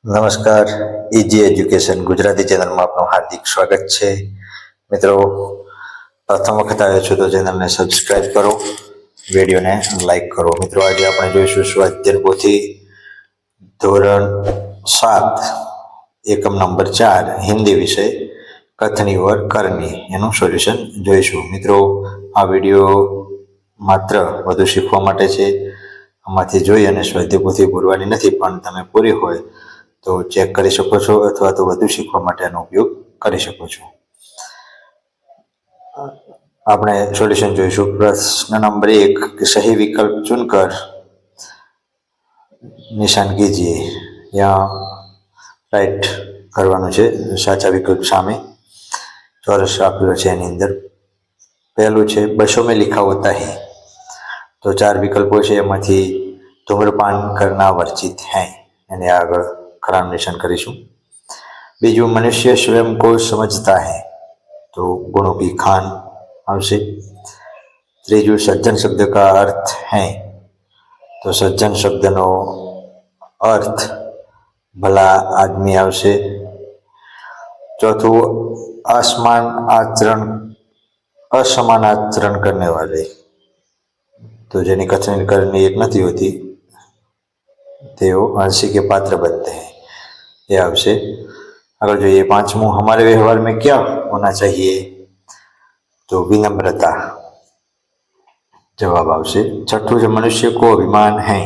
નમસ્કાર, EG education Gujarati ચેનલમાં આપનું હાર્દિક સ્વાગત છે. મિત્રો, પ્રથમ વખત આવ્યો છો તો ચેનલને સબસ્ક્રાઇબ કરો, વિડીયોને લાઈક કરો. મિત્રો, આજે આપણે જોઈશું સ્વાધ્યાય પોથી ધોરણ 7 એકમ નંબર 4 હિન્દી વિષય કથની ઓર કરની એનું સોલ્યુશન જોઈશું. મિત્રો, આ વિડીયો માત્ર વધુ શીખવા માટે છે. આમાંથી જોઈ અને સ્વાધ્યાય પોથી પૂરવાની નથી, પણ તમે પૂરી હોય તો ચેક કરી શકો છો અથવા તો વધુ શીખવા માટે આનો ઉપયોગ કરી શકો છો. આપણે સોલ્યુશન જોઈશું. પ્રશ્ન નંબર 1 કે સही विकल्प चुनकर નિશાન કીજીએ. यहाँ રાઈટ કરવાનું છે. સાચા વિકલ્પ સામે ચોરસ આપેલો છે. એની અંદર પહેલું છે બસોं में लिखा होता है. તો 4 વિકલ્પો છે, એમાંથી ધૂમ્રપાન करना वर्जित है એને આગળ ખરાનું નિશાન કરીશું. બીજું મનુષ્ય સ્વયં को समझता है, तो गुणों की खान आवશે. ત્રીજું સज्जन शब्द का अर्थ है, तो सज्जन શબ્દનો अर्थ भला आदमी आवશે. ચોથું असमान आचरण करने वाले, तो જેની કથન કરણી એક નથી હોતી તેઓ हंसी के पात्र बनते हैं ये आवશે. આગળ જોઈએ. પાંચમું हमारे व्यवहार में क्या होना चाहिए, तो विनम्रता जवाब आवશે. छठवां जो मनुष्य को अभिमान है,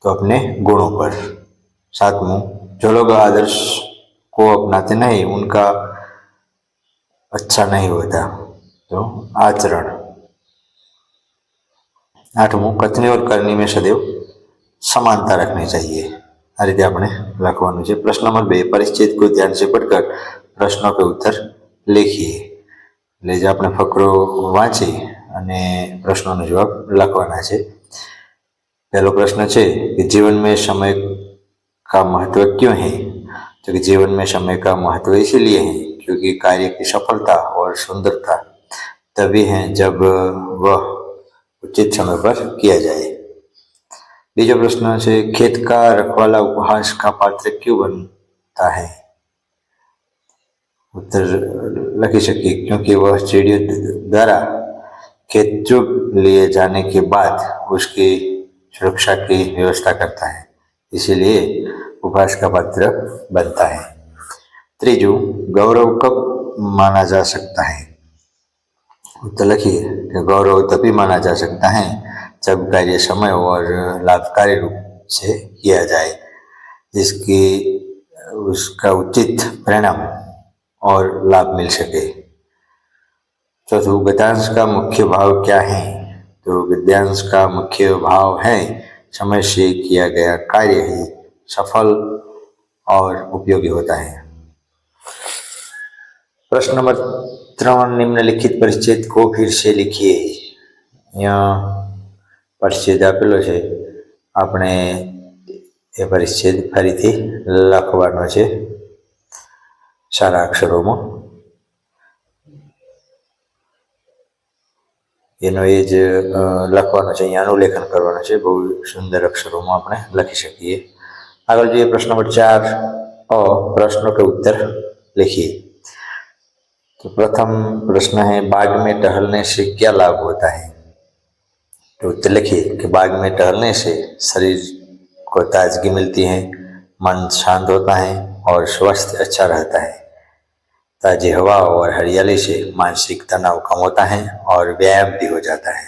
तो अपने गुणों पर. सातवां जो लोग आदर्श को अपनाते नहीं उनका अच्छा नहीं होता, तो आचरण. आठवां कथनी और करनी में सदैव समानता रखनी चाहिए. आ रीते આપણે લખવાનું છે. प्रश्न नंबर 2 परिचित को ध्यान से पढ़कर प्रश्नों के उत्तर लिखिए. એટલે જે આપણે ફકરો વાંચી અને પ્રશ્નોનો જવાબ લખવાના છે. पहला प्रश्न है कि जीवन में समय का महत्व क्यों है, तो कि जीवन में समय का महत्व इसीलिए है क्योंकि कार्य की सफलता और सुंदरता तभी है जब वह उचित समय पर किया जाए. बीजा प्रश्न है खेत का रखवाला उपहास का पात्र क्यों बनता है. उत्तर लिखी सकिए क्योंकि वह चिड़ियों द्वारा खेत चुग लिए जाने के बाद उसकी सुरक्षा की व्यवस्था करता है, इसीलिए उपहास का पात्र बनता है. तीजू गौरव कब माना जा सकता है. उत्तर लिखिए कि गौरव तभी माना जा सकता है जब कार्य समय और लाभकारी रूप से किया जाए, जिसकी उसका उचित परिणाम और लाभ मिल सके. चौथों गद्यांश का मुख्य भाव क्या है, तो गद्यांश का मुख्य भाव है समय से किया गया कार्य ही सफल और उपयोगी होता है. प्रश्न नंबर 3 निम्नलिखित परिच्छेद को फिर से लिखिए. यहाँ परिच्छेद આપેલો છે, આપણે એ પરિચ્છેદ ફરીથી લખવાનો છે સારા અક્ષરોમાં. એનો એ જ લખવાનો છે, અહીંયા અનુલેખન કરવાનું છે. બહુ સુંદર અક્ષરોમાં આપણે લખી શકીએ. આગળ જોઈએ. પ્રશ્ન નંબર 4 प्रश्नों के उत्तर लिखिए. तो प्रथम प्रश्न है बाग में टहलने से क्या लाभ होता है. तो उत्तर लिखिए कि बाग में टहलने से शरीर को ताजगी मिलती है, मन शांत होता है और स्वास्थ्य अच्छा रहता है. ताज़ी हवा और हरियाली से मानसिक तनाव कम होता है और व्यायाम भी हो जाता है.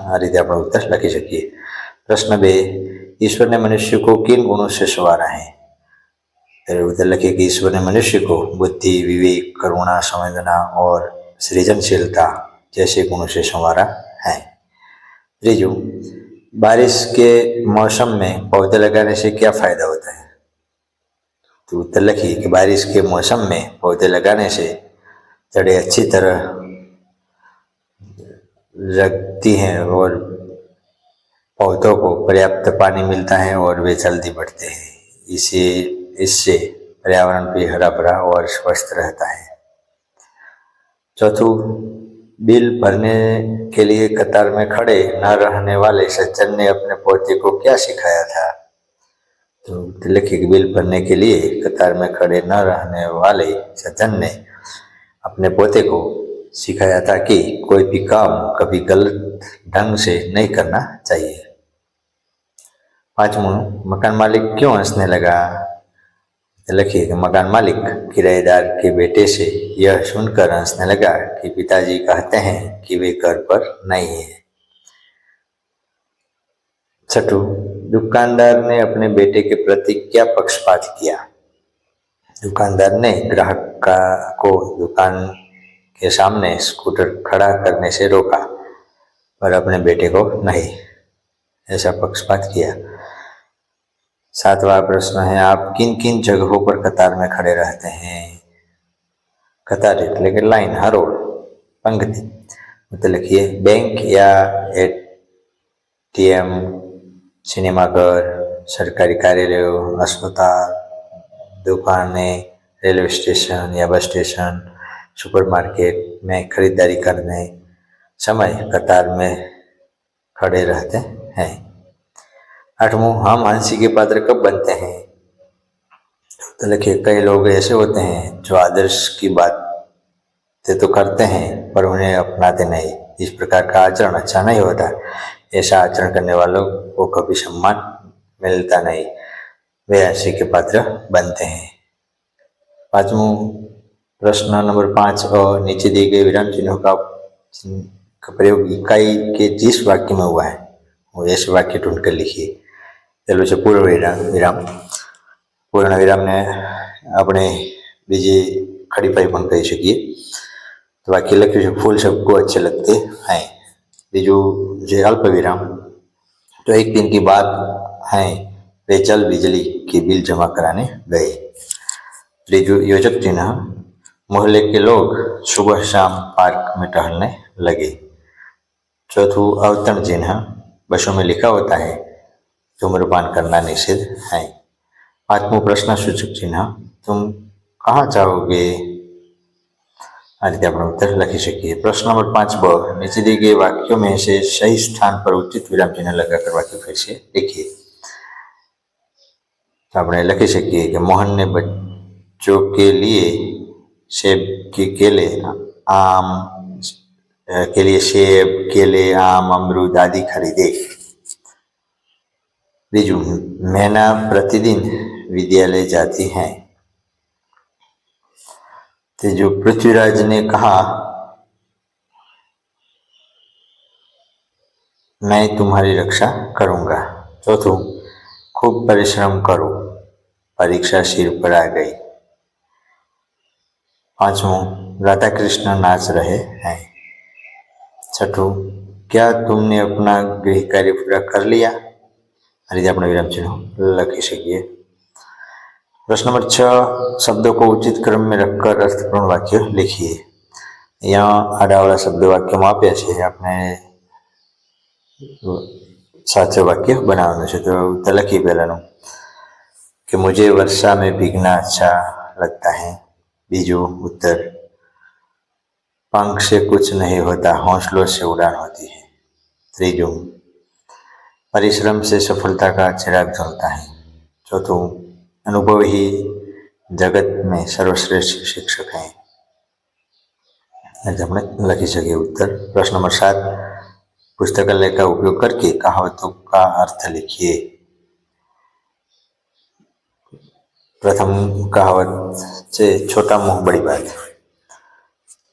आ रीते आप उत्तर लखी सकिए. प्रश्न 2 ईश्वर ने मनुष्य को किन गुणों से संवारा है. उत्तर लिखिए कि ईश्वर ने मनुष्य को बुद्धि, विवेक, करुणा, संवेदना और सृजनशीलता जैसे गुणों से संवारा है. तीजू बारिश के मौसम में पौधे लगाने से क्या फायदा होता है. तो उत्तर लिखिए कि बारिश के मौसम में पौधे लगाने से जड़ें अच्छी तरह लगती हैं और पौधों को पर्याप्त पानी मिलता है और वे जल्दी बढ़ते हैं. इससे पर्यावरण भी हरा भरा और स्वस्थ रहता है. चौथों बिल भरने के लिए कतार में खड़े न रहने वाले सज्जन ने अपने पोते को क्या सिखाया था. तो लिखिए कि बिल भरने के लिए कतार में खड़े न रहने वाले सज्जन ने अपने पोते को सिखाया था कि कोई भी काम कभी गलत ढंग से नहीं करना चाहिए। पांचवा, मकान मालिक क्यों हंसने लगा? तो लिखिए कि मकान मालिक किराएदार के बेटे से यह सुनकर हंसने लगा कि पिताजी कहते हैं कि वे घर पर नहीं है। छठू, दुकानदार ने अपने बेटे के प्रति क्या पक्षपात किया? दुकानदार ने ग्राहक को दुकान के सामने स्कूटर खड़ा करने से रोका पर अपने बेटे को नहीं, ऐसा पक्षपात किया। सातवां प्रश्न है, आप किन किन जगहों पर कतार में खड़े रहते हैं? कतार એટલે કે લાઈન, હરોળ, पंक्ति। मतलब लिखिए बैंक या एटीएम, सिनेमाघर, सरकारी कार्यालयों, अस्पताल, दुकानें, रेलवे स्टेशन या बस स्टेशन, सुपरमार्केट में खरीदारी करने समय कतार में खड़े रहते हैं। आठवां, हम हंसी के पात्र कब बनते हैं? तो लिखिए कई लोग ऐसे होते हैं जो आदर्श की बातें तो करते हैं पर उन्हें अपनाते नहीं। इस प्रकार का आचरण अच्छा नहीं होता। ऐसा आचरण करने वालों को कभी सम्मान मिलता नहीं, वे हंसी के पात्र बनते हैं। पांचवा प्रश्न नंबर 5 और नीचे दिए गए विराम चिन्हों का प्रयोग इकाई के जिस वाक्य में हुआ है वो ऐसे वाक्य ढूंढ कर लिखिए। पहलू है पूर्ण विराम। पूर्ण विराम ने આપણે બીજી खड़ी पाई પણ કહી શકીએ। तो वाक्य लख्યું છે फूल सबको अच्छे लगते हैं। बीजू जो अल्प विराम, तो एक दिन की बात है वे जल बिजली के बिल जमा कराने गए। त्रीजू योजक चिन्ह, मोहल्ले के लोग सुबह शाम पार्क में टहलने लगे। चौथू अवतरण चिन्ह, बसों में लिखा होता है धूम्रपान करना निषेध है। पांचवों प्रश्न सूचक चिन्ह, तुम कहाँ जाओगे? आ रीते આપણે उत्तर लखी શકીએ। प्रश्न नंबर 5 ब, नीचे दिए गए वाक्यों में से सही स्थान पर उचित विराम चिन्ह लगाकर वाक्य फिर से लिखिए। तो આપણે લખી શકીએ कि मोहन ने बच्चों के लिए सेब के केले आम के लिए सेब केले आम अमरूद आदि खरीदे। बीजू, मैना प्रतिदिन विद्यालय जाती हैं। तीजू, पृथ्वीराज ने कहा मैं तुम्हारी रक्षा करूंगा। चौथू, खूब परिश्रम करो परीक्षा सिर पर आ गई। पांचवों, राधा कृष्ण नाच रहे हैं। छठू, क्या तुमने अपना गृह कार्य पूरा कर लिया? आ रीते આપણે વિરામ ચિહ્નો લખી શકીએ। प्रश्न नंबर 6, शब्दों को उचित क्रम में रखकर अर्थपूर्ण वाक्य लिखिए। यहाँ आडावाળા शब्द वाक्य में આપ્યા છે, આપણે साचो वाक्य बनावવાનું છે। तो उत्तर लखिए पहलाનું कि मुझे वर्षा में भीगना अच्छा लगता है। बीजू उत्तर, पंख से कुछ नहीं होता हौसलों से उड़ान होती है। त्रीजू, परिश्रम से सफलता का चिराग जलता है। चौथू, अनुभव ही जगत में सर्वश्रेष्ठ शिक्षक है। આપણે લખી શકીએ उत्तर। प्रश्न नंबर 7, पुस्तकालय का उपयोग करके कहावतों का अर्थ लिखिए। प्रथम कहावत से छोटा मुंह बड़ी बात।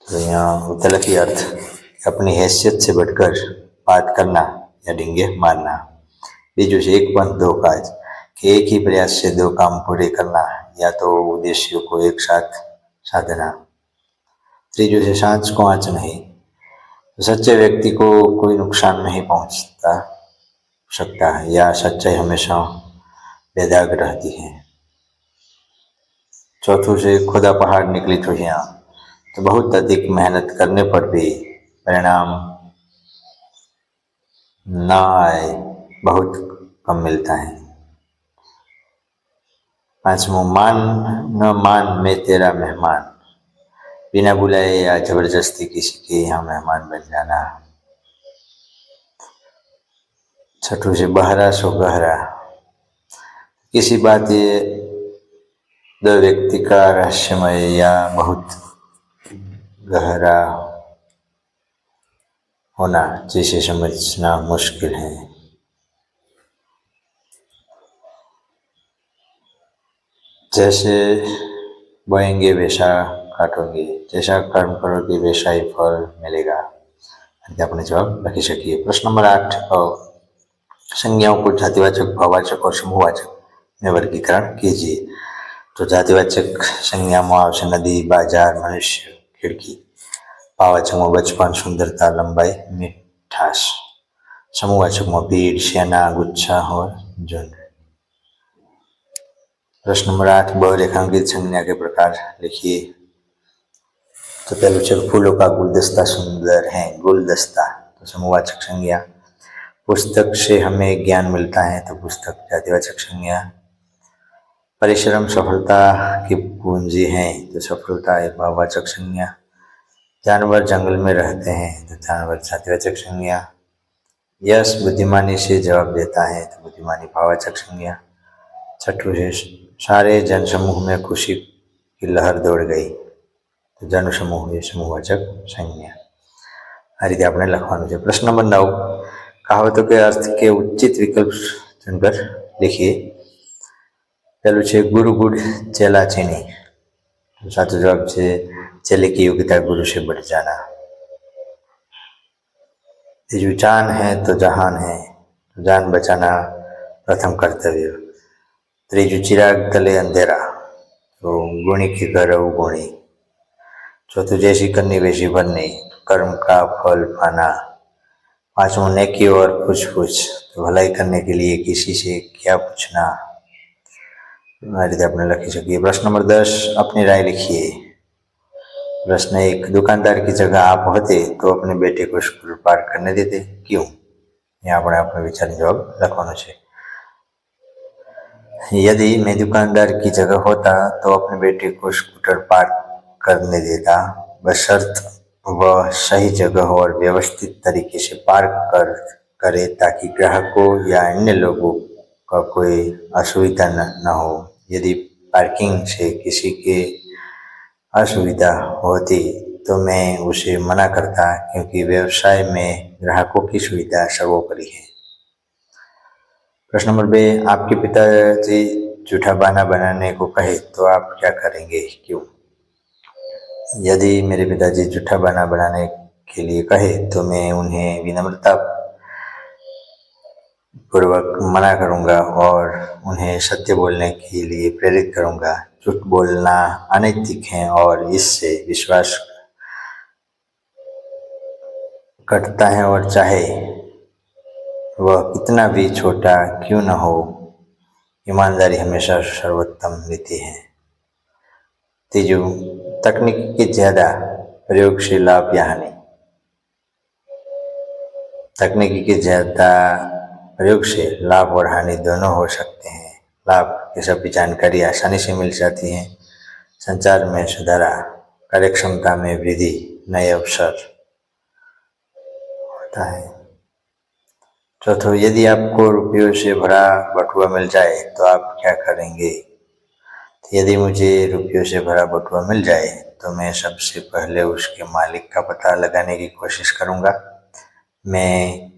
तो यहाँ उत्तर लखिए अर्थ, अपनी हैसियत से बढ़कर बात करना या डींगे मारना। बीजू से एक पंथ दो काज, कि एक ही प्रयास से दो काम पूरे करना या तो उद्देश्यों को एक साथ साधना। त्रीजू से सांच को आंच नहीं, तो सच्चे व्यक्ति को कोई नुकसान नहीं पहुंचता सकता है या सच्चाई हमेशा बेदाग रहती है। चौथों से खुदा पहाड़ निकली तो यहाँ, तो बहुत अधिक मेहनत करने पर भी परिणाम न आए बहुत कम मिलता है। पांचवों, मान न मान मैं तेरा मेहमान, बिना बुलाए या जबरदस्ती किसी के यहाँ मेहमान बन जाना। छठों से बहरा सो गहरा, किसी बात ये दो व्यक्ति का रहस्यमय या बहुत गहरा होना जिसे समझना मुश्किल है। जैसे बोएंगे वैसा काटोगे, जैसा कर्म करोगे वैसा ही फल मिलेगा। अपने जवाब लखी सकिए। प्रश्न नंबर 8 संज्ञाओं को जातिवाचक, भाववाचक और समूहवाचक में वर्गीकरण कीजिए। तो जातिवाचक संज्ञा में आवशे नदी, बाजार, मनुष्य, खिड़की। भाववाचक में बचपन, सुंदरता, लंबाई, मिठास। समूहवाचक में भीड़, सेना, गुच्छा और झुंड। प्रश्न नंबर 8 बहुरेखांकित संज्ञा के प्रकार लिखिए। तो पहले चल फूलों का गुलदस्ता सुंदर है, गुलदस्ता तो समूहवाचक संज्ञा। पुस्तक से हमें ज्ञान मिलता है तो पुस्तक जातिवाचक संज्ञा। परिश्रम सफलता की पूंजी है तो सफलता एक भाववाचक संज्ञा। जानवर जंगल में रहते हैं तो जानवर जातिवाचक संज्ञा। यश बुद्धिमानी से जवाब देता है तो बुद्धिमानी भाववाचक संज्ञा। छठू है सारे जनसमूह में खुशी की लहर दौड़ गई तो जनसमूह ये समूहवाचक संज्ञा। आ रीते आपणे लखवानुं छे। प्रश्न नंबर 9 कहावतों के अर्थ के उचित विकल्प चुनकर लिखिए। पहलू है गुरु गुड़ चेला चीनी। तो साचो जवाब है चेले की योग्यता गुरु से बढ़ जाना। तीजू जान है तो जहान है, तो जान बचाना प्रथम कर्तव्य। त्रीजू चिराग तले अंधेरा, तो गुणी के घर अवगुणी। चौथू जैसी करनी वैसी भरनी, कर्म का फल पाना। पांचवों नेकी और पूछ पूछ, तो भलाई करने के लिए किसी से क्या पूछना। अपने लिखी सकिए। प्रश्न नंबर 10 अपनी राय लिखिए। प्रश्न 1 दुकानदार की जगह आप होते तो अपने बेटे को स्कूल पार करने देते, क्यों? यहाँ पर अपने विचार जवाब लखवानो छे। यदि मैं दुकानदार की जगह होता तो अपने बेटे को स्कूटर पार्क करने देता, बशर्त वह सही जगह और व्यवस्थित तरीके से पार्क करे ताकि ग्राहकों या अन्य लोगों का कोई असुविधा न हो। यदि पार्किंग से किसी के असुविधा होती तो मैं उसे मना करता, क्योंकि व्यवसाय में ग्राहकों की सुविधा सर्वोपरि है। प्रश्न नंबर 2 आपके पिताजी झूठा बहाना बनाने को कहे तो आप क्या करेंगे, क्यों? यदि मेरे पिताजी झूठा बहाना बनाने के लिए कहे तो मैं उन्हें विनम्रता पूर्वक मना करूंगा और उन्हें सत्य बोलने के लिए प्रेरित करूंगा। झूठ बोलना अनैतिक है और इससे विश्वास घटता है और चाहे वह कितना भी छोटा क्यों न हो, ईमानदारी हमेशा सर्वोत्तम नीति है। तीजू तकनीक की ज्यादा प्रयोग से लाभ या हानि। तकनीकी के ज्यादा प्रयोग से लाभ और हानि दोनों हो सकते हैं। लाभ ये सभी जानकारी आसानी से मिल जाती है, संचार में सुधारा, कार्यक्षमता में वृद्धि, नए अवसर होता है। चौथो यदि आपको रुपयों से भरा बटुआ मिल जाए तो आप क्या करेंगे? यदि मुझे रुपयों से भरा बटुआ मिल जाए तो मैं सबसे पहले उसके मालिक का पता लगाने की कोशिश करूंगा। मैं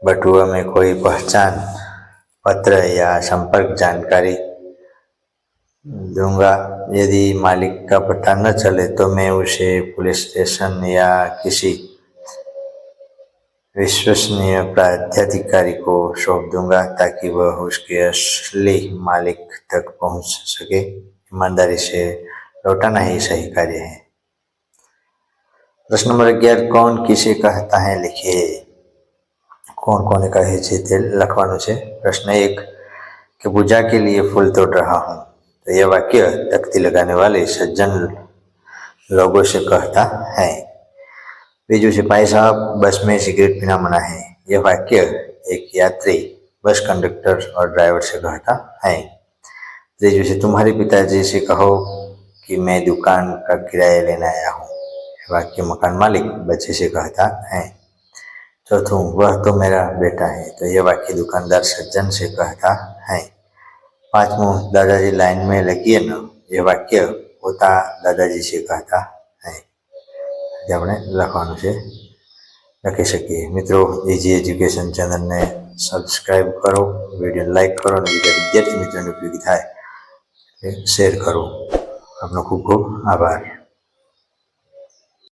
बटुआ में कोई पहचान पत्र या संपर्क जानकारी दूंगा। यदि मालिक का पता न चले तो मैं उसे पुलिस स्टेशन या किसी विश्वसनीय प्राधिकारी को सौंप दूंगा ताकि वह उसके असली मालिक तक पहुंच सके। ईमानदारी से लौटाना ही सही कार्य है। प्रश्न नंबर 11 कौन किसे कहता है लिखिए। कौन कोने कहे छे लखवानुं छे। प्रश्न 1 कि पूजा के लिए फूल तोड़ रहा हूँ, तो यह वाक्य तख्ती लगाने वाले सज्जन लोगों से कहता है। बीजू से भाई साहब बस में सिगरेट पीना मना है, यह वाक्य एक यात्री बस कंडक्टर और ड्राइवर से कहता है। तीजू से तुम्हारे पिताजी से कहो कि मैं दुकान का किराया लेने आया हूँ, यह वाक्य मकान मालिक बच्चे से कहता है। चौथों वह तो मेरा बेटा है, तो यह वाक्य दुकानदार सज्जन से कहता है। પાંચમું, દાदाजी लाइन में लखीए न ये वाक्य होता दादाजी से कहता है, જે આપણે લખવાનું છે, લખી શકીએ। મિત્રો, ઇઝી એજ્યુકેશન ચેનલને સબસ્ક્રાઈબ કરો, વિડીયો લાઈક કરો અને બીજા વિદ્યાર્થી મિત્રોને ઉપયોગી થાય શેર કરો। આપનો ખૂબ ખૂબ આભાર।